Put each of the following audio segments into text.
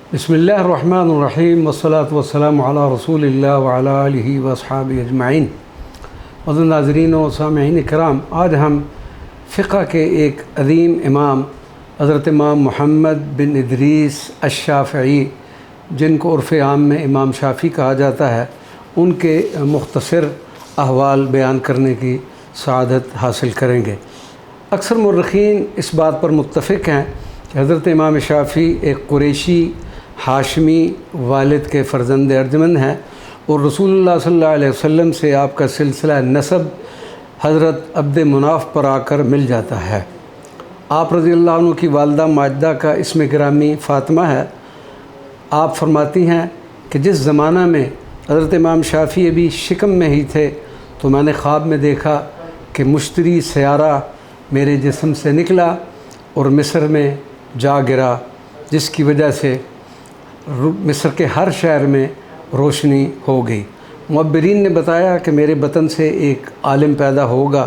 बिस्मिल्लाहिर्रहमानिर्रहीम वस्सलातु वस्सलामु अला रसूलिल्लाह व अला आलिहि व अस्हाबिहि अजमईन। अज़ीज़ नाज़रीन व सामिईन किराम, आज हम फ़िक़्ह के एक अज़ीम इमाम हज़रत इमाम मुहम्मद बिन इदरीस अश-शाफ़िई, जिनको उर्फ़ आम में इमाम शाफ़ी कहा जाता है, उनके मुख्तसर अहवाल बयान करने की सआदत हासिल करेंगे। अक्सर मुर्रख़ीन इस बात पर मुत्तफ़िक़ हैं कि हज़रत इमाम शाफ़ी एक कुरैशी हाशमी वालिद के फ़र्ज़ंद अर्जमंद हैं और रसूलुल्लाह सल्लल्लाहु अलैहि वसल्लम से आपका सिलसिला नसब हज़रत अब्द मुनाफ़ पर आकर मिल जाता है। आप रज़ी अल्लाह अन्हु की वालदा माजिदा का इसम गिरामी फ़ातिमा है। आप फरमाती हैं कि जिस ज़माना में हज़रत इमाम शाफ़ी अभी शिकम में ही थे तो मैंने ख्वाब में देखा कि मुश्तरी सयारा मेरे जिस्म से निकला और मिस्र में जा गिरा, जिसकी वजह से मिस्र के हर शहर में रोशनी हो गई। मुअब्बिरीन ने बताया कि मेरे बतन से एक आलिम पैदा होगा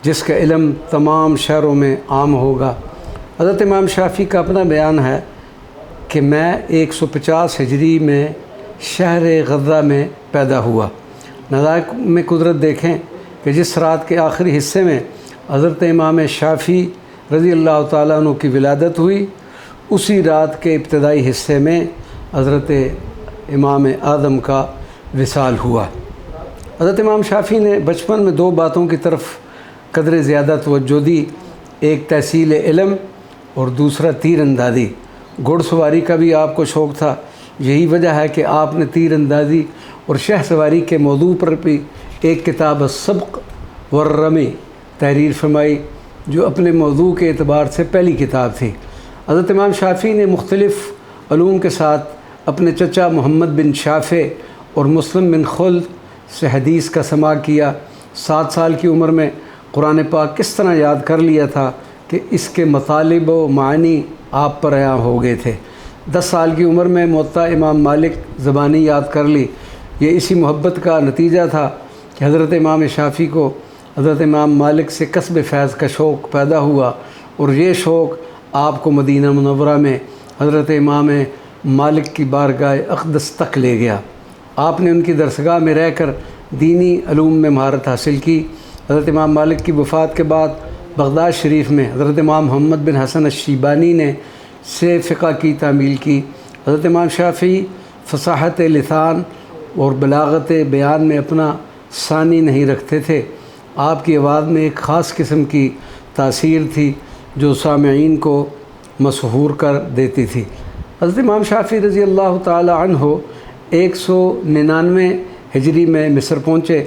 जिसका इल्म तमाम शहरों में आम होगा। हज़रत इमाम शाफ़ी का अपना बयान है कि मैं 150 हिजरी में शहर गज़ा में पैदा हुआ। नज़ाइर में कुदरत देखें कि जिस रात के आखिरी हिस्से में हज़रत इमाम शाफ़ी रज़ी अल्लाह ताला अन्हु की विलादत हुई, उसी रात के इब्तदाई हिस्से में हज़रत इमाम आदम का विसाल हुआ। हज़रत इमाम शाफ़ी ने बचपन में दो बातों की तरफ कदर ज़्यादा तवज्जो दी, एक तहसील इल्म और दूसरा तीर अंदाज़ी। घुड़सवारी का भी आपको शौक़ था, यही वजह है कि आपने तीर अंदाज़ी और शह सवारी के मौजू पर भी एक किताब सबक़ वर्रमी तहरीर फरमाई, जो अपने मौजू के एतबार से पहली किताब थी। हज़रत इमाम शाफ़ी ने मुख्तलिफ़ उलूम के साथ अपने चचा मोहम्मद बिन शाफ़े और मुस्लिम बिन खुल्द से हदीस का समा किया। 7 साल की उम्र में कुरान पाक किस तरह याद कर लिया था कि इसके मतालिब व मानी आप पर आया हो गए थे। 10 साल की उम्र में मुअत्ता इमाम मालिक ज़बानी याद कर ली। ये इसी मोहब्बत का नतीजा था कि हज़रत इमाम शाफ़ी को हज़रत इमाम मालिक से कसब फैज़ का शौक़ पैदा हुआ और ये शौक़ आपको मदीना मुनव्वरा में हज़रत इमाम मालिक की बारगाह अक़दस तक ले गया। आपने उनकी दरसगाह में रहकर दीनी अलूम में महारत हासिल की। हज़रत इमाम मालिक की वफ़ात के बाद बगदाद शरीफ में हज़रत इमाम मोहम्मद बिन हसन अश-शैबानी ने से फ़िक़्ह की तामील की। हज़रत इमाम शाफ़ी फ़साहत लिसान और बलागत बयान में अपना सानी नहीं रखते थे। आपकी आवाज़ में एक ख़ास किस्म की तासीर थी जो सामईन को मशहूर कर देती थी। हज़रत इमाम शाफ़ी रज़ी अल्लाह ताला अन्हु 199 हिजरी में मिस्र पहुँचे।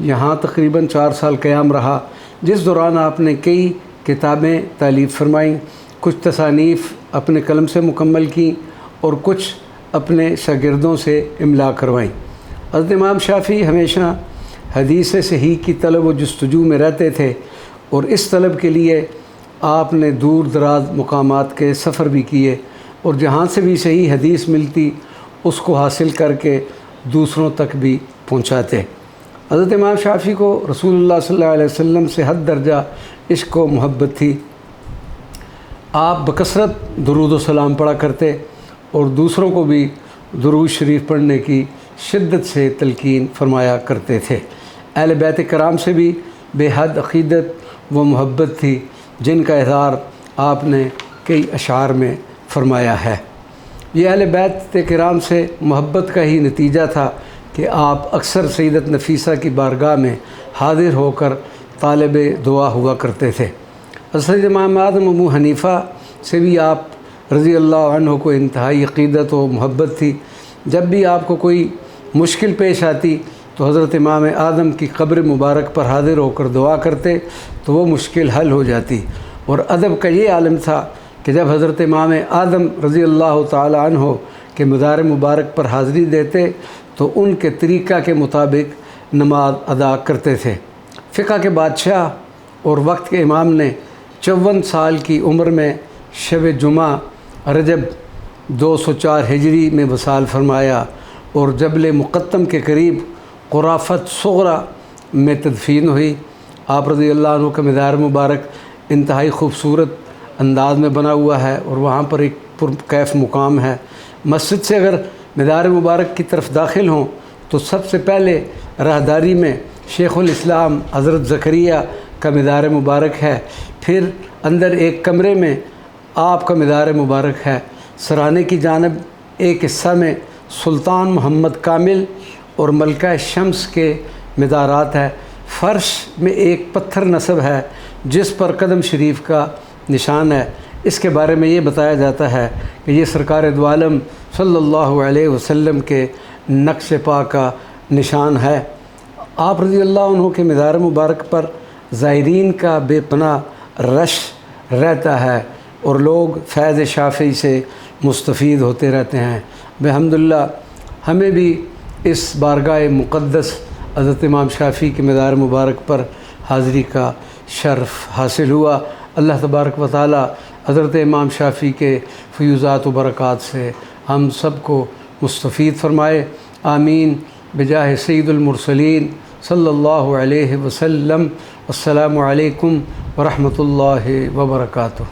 यहाँ तकरीबन 4 साल क़याम रहा, जिस दौरान आपने कई किताबें तालीफ़ फरमाईं, कुछ तसानीफ़ अपने कलम से मुकम्मल की और कुछ अपने शागिर्दों से इमला करवाईं। हज़रत इमाम शाफ़ी हमेशा हदीस सही की तलब व जस्तजू में रहते थे और इस तलब के लिए आपने दूर दराज मुकामात के सफ़र भी किए और जहाँ से भी सही हदीस मिलती उसको हासिल करके दूसरों तक भी पहुँचाते। हज़रत इमाम शाफ़ी को रसूलुल्लाह सल्लल्लाहु अलैहि वसल्लम से हद दर्जा इश्क़ व मोहब्बत थी। आप बकसरत दुरूद व सलाम पढ़ा करते और दूसरों को भी दुरूद शरीफ पढ़ने की शिद्दत से तलकीन फरमाया करते थे। अहले बैत कराम से भी बेहद अक़ीदत व मोहब्बत थी, जिनका इज़हार आपने कई अशार में फ़रमाया है। ये अहले बैत कराम से मोहब्बत का ही नतीजा था कि आप अक्सर सैयदत नफ़ीसा की बारगाह में हाज़िर होकर तालिब दुआ हुआ करते थे। हज़रत इमाम आदम अबू हनीफ़ा से भी आप रज़ी अल्लाह अन्हु को इंतहाई अक़ीदत व मोहब्बत थी। जब भी आपको कोई मुश्किल पेश आती तो हज़रत इमाम आदम की क़ब्र मुबारक पर हाज़िर होकर दुआ करते तो वो मुश्किल हल हो जाती। और अदब का ये आलम था कि जब हज़रत इमाम आदम रज़ी अल्लाह ताला अन्हु के मज़ार मुबारक पर हाज़िरी देते तो उनके तरीक़ा के मुताबिक नमाज अदा करते थे। फ़िक़्ह के बादशाह और वक्त के इमाम ने 54 साल की उम्र में शब जुमा रजब 204 हिजरी में वसाल फरमाया और जबल मुक़त्तम के करीब क़ुराफ़त सुग़रा में तदफ़ीन हुई। आप रज़ी अल्लाह अन्हु का मज़ार मुबारक इंतहाई खूबसूरत अंदाज में बना हुआ है और वहाँ पर एक पुरकैफ़ मुकाम है। مسجد سے اگر مدار مبارک کی طرف داخل ہوں تو سب سے پہلے راہداری میں شیخ الاسلام حضرت زکریہ کا مدار مبارک ہے، پھر اندر ایک کمرے میں آپ کا مدار مبارک ہے، سرانے کی جانب ایک حصہ میں سلطان محمد کامل اور ملکہ شمس کے مدارات ہے، فرش میں ایک پتھر نصب ہے جس پر قدم شریف کا نشان ہے۔ اس کے بارے میں یہ بتایا جاتا ہے کہ یہ سرکار دو عالم صلی اللہ علیہ وسلم کے نقش پا کا نشان ہے۔ آپ رضی اللہ عنہ کے مدار مبارک پر زائرین کا بے پناہ رش رہتا ہے اور لوگ فیض شافعی سے مستفید ہوتے رہتے ہیں۔ بحمداللہ ہمیں بھی اس بارگاہ مقدس حضرت امام شافعی کے مدار مبارک پر حاضری کا شرف حاصل ہوا۔ اللہ تبارک و تعالی حضرت امام شافعی کے فیوزات و برکات سے ہم سب کو مستفید فرمائے، آمین بجاہ سید المرسلین صلی اللہ علیہ وسلم۔ السلام علیکم ورحمۃ اللہ وبرکاتہ۔